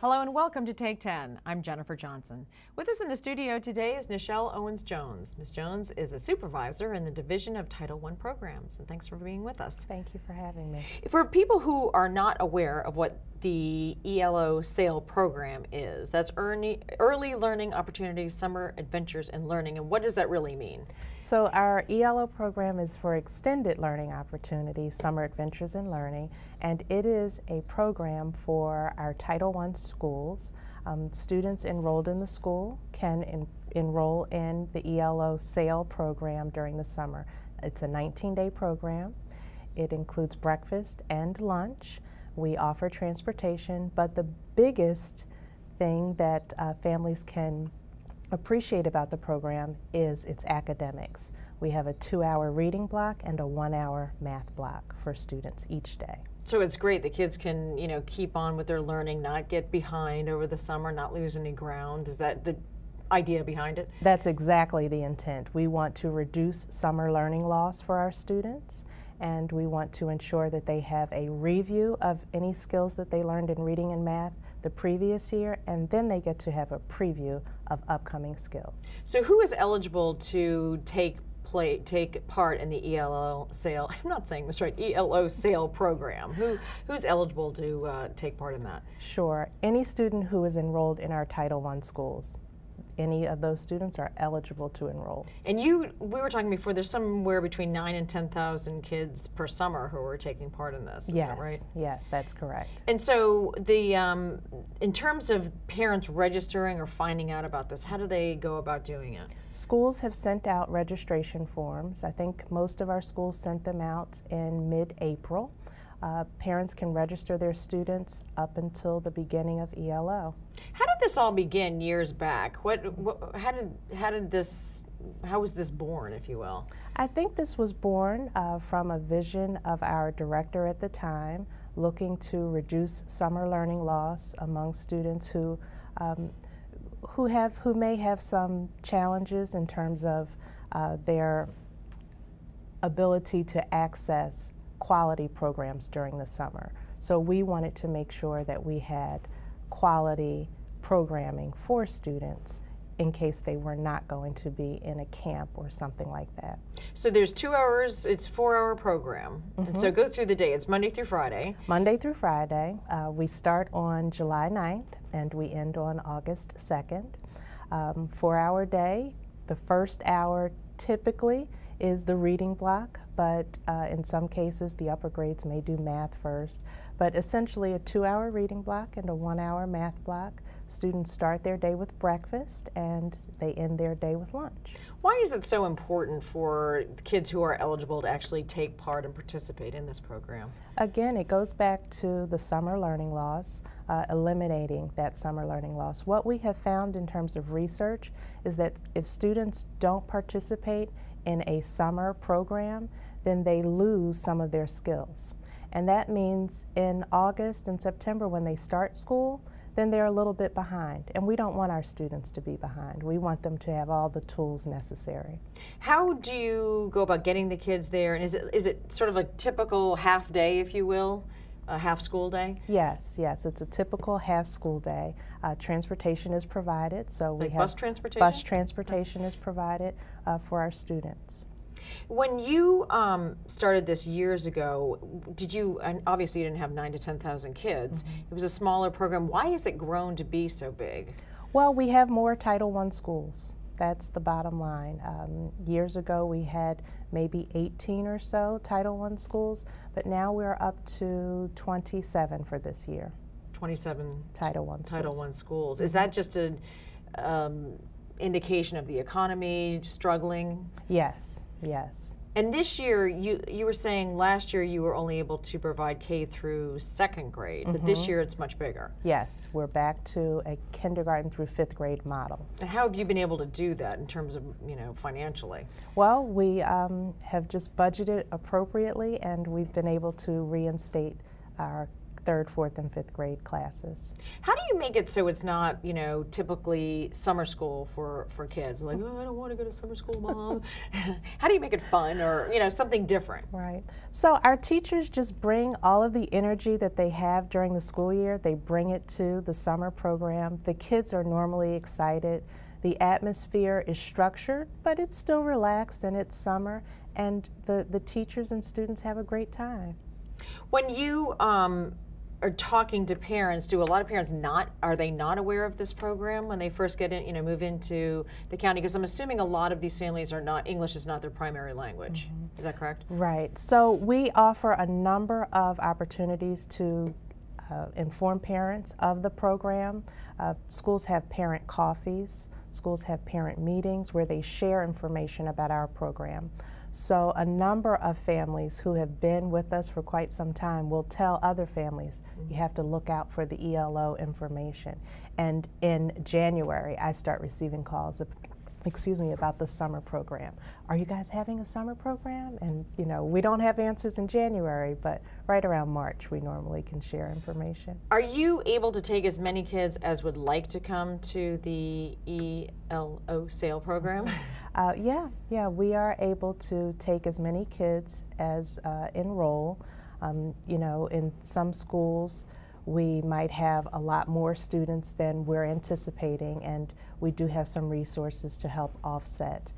Hello and welcome to Take 10. I'm Jennifer Johnson. With us in the studio today is Nichelle Owens-Jones. Ms. Jones is a supervisor in the Division of Title I programs, and thanks for being with us. Thank you for having me. For people who are not aware of what the ELO-SAIL program is, that's Early Learning Opportunities, Summer Adventures and Learning, and what does that really mean? So our ELO program is for Extended Learning Opportunities, Summer Adventures and Learning, and it is a program for our Title I schools. Students enrolled in the school can enroll in the ELO-SAIL program during the summer. It's a 19-day program. It includes breakfast and lunch. We offer transportation, but the biggest thing that families can appreciate about the program is its academics. We have a 2-hour reading block and a 1-hour math block for students each day. So it's great. The kids can, keep on with their learning, not get behind over the summer, not lose any ground. Is that the idea behind it? That's exactly the intent. We want to reduce summer learning loss for our students, and we want to ensure that they have a review of any skills that they learned in reading and math the previous year, and then they get to have a preview of upcoming skills. So who is eligible to take part in the ELO-SAIL, I'm not saying this right, ELO-SAIL program? Who's eligible to take part in that? Sure. Any student who is enrolled in our Title I schools. Any of those students are eligible to enroll. And we were talking before, there's somewhere between 9,000 and 10,000 kids per summer who are taking part in this, is that right? Yes, that's correct. And so in terms of parents registering or finding out about this, how do they go about doing it? Schools have sent out registration forms. I think most of our schools sent them out in mid-April. Parents can register their students up until the beginning of ELO. How did this all begin years back? How was this born, if you will? I think this was born from a vision of our director at the time, looking to reduce summer learning loss among students who may have some challenges in terms of their ability to access quality programs during the summer. So we wanted to make sure that we had quality programming for students in case they were not going to be in a camp or something like that. So there's 2 hours, it's a 4-hour program. And so go through the day, it's Monday through Friday. Monday through Friday. We start on July 9th and we end on August 2nd. 4-hour day. The first hour typically is the reading block, but in some cases the upper grades may do math first. But essentially a 2-hour reading block and a 1-hour math block. Students start their day with breakfast and they end their day with lunch. Why is it so important for kids who are eligible to actually take part and participate in this program? Again, it goes back to the summer learning loss, eliminating that summer learning loss. What we have found in terms of research is that if students don't participate in a summer program, then they lose some of their skills. And that means in August and September when they start school, then they're a little bit behind. And we don't want our students to be behind. We want them to have all the tools necessary. How do you go about getting the kids there? And is it sort of a typical half day, if you will? A half school day? Yes, it's a typical half school day. Transportation is provided, so we have bus transportation? Bus transportation is provided for our students. When you started this years ago, and obviously you didn't have 9,000 to 10,000 kids, it was a smaller program. Why has it grown to be so big? Well, we have more Title I schools. That's the bottom line. Years ago we had maybe 18 or so Title I schools, but now we're up to 27 for this year. 27 Title I schools. Is that just an indication of the economy struggling? Yes. And this year, you were saying last year you were only able to provide K through 2nd grade, but this year it's much bigger. Yes, we're back to a kindergarten through 5th grade model. And how have you been able to do that in terms of, financially? Well, we have just budgeted appropriately, and we've been able to reinstate our 3rd, 4th, and 5th grade classes. How do you make it so it's not, you know, typically summer school for kids? Like, oh, I don't want to go to summer school, Mom. How do you make it fun or, you know, something different? Right. So our teachers just bring all of the energy that they have during the school year, they bring it to the summer program. The kids are normally excited. The atmosphere is structured, but it's still relaxed and it's summer, and the teachers and students have a great time. When you are talking to parents, do a lot of parents are they not aware of this program when they first get in, you know, move into the county? Because I'm assuming a lot of these families are not, English is not their primary language. Is that correct? Right. So we offer a number of opportunities to inform parents of the program. Schools have parent coffees. Schools have parent meetings where they share information about our program. So a number of families who have been with us for quite some time will tell other families, you have to look out for the ELO information. And in January, I start receiving calls, about the summer program. Are you guys having a summer program? And you know, we don't have answers in January, but right around March we normally can share information. Are you able to take as many kids as would like to come to the ELO-SAIL program? Yeah, we are able to take as many kids as enroll. You know, in some schools we might have a lot more students than we're anticipating, and we do have some resources to help offset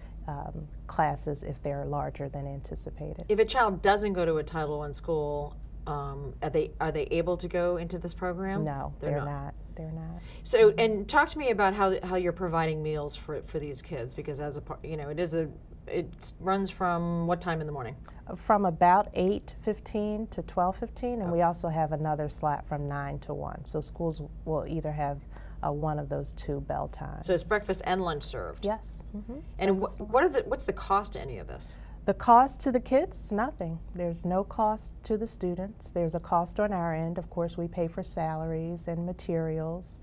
classes if they're larger than anticipated. If a child doesn't go to a Title I school, are they able to go into this program? No, they're not. They're not. So, and talk to me about how you're providing meals for these kids, because as a you know, it runs from what time in the morning? From about 8:15 to 12:15, and we also have another slot from 9 to 1. So schools will either have one of those two bell times. So it's breakfast and lunch served? Yes. And what's the cost to any of this? The cost to the kids is nothing. There's no cost to the students. There's a cost on our end. Of course, we pay for salaries and materials,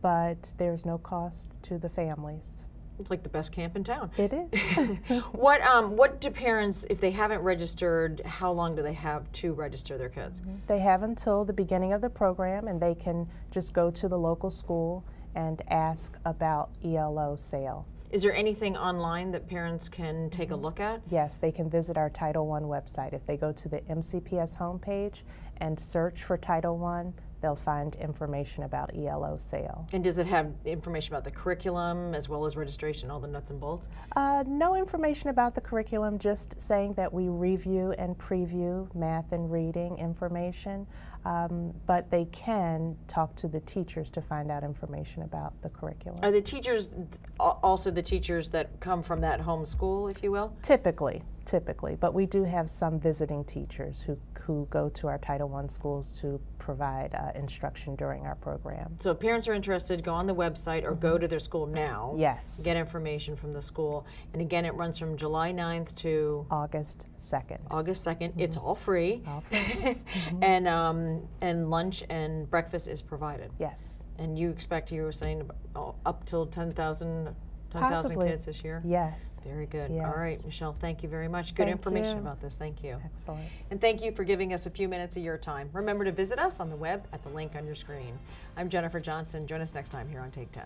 but there's no cost to the families. It's like the best camp in town. It is. What do parents, if they haven't registered, how long do they have to register their kids? They have until the beginning of the program, and they can just go to the local school and ask about ELO-SAIL. Is there anything online that parents can take a look at? Yes, they can visit our Title I website. If they go to the MCPS homepage and search for Title I, they'll find information about ELO-SAIL. And does it have information about the curriculum as well as registration, all the nuts and bolts? No information about the curriculum, just saying that we review and preview math and reading information, but they can talk to the teachers to find out information about the curriculum. Are the teachers also the teachers that come from that home school, if you will? Typically, but we do have some visiting teachers who go to our Title I schools to provide instruction during our program. So if parents are interested, go on the website or go to their school now. Yes. Get information from the school. And again, it runs from July 9th to August 2nd. August 2nd. It's all free. All free. And lunch and breakfast is provided. Yes. And you were saying up till 10,000 Possibly. kids this year? Yes. Very good. Yes. All right, Nichelle, thank you very much. Good Thank information you. about this. Thank you. Excellent. And thank you for giving us a few minutes of your time. Remember to visit us on the web at the link on your screen. I'm Jennifer Johnson. Join us next time here on Take 10.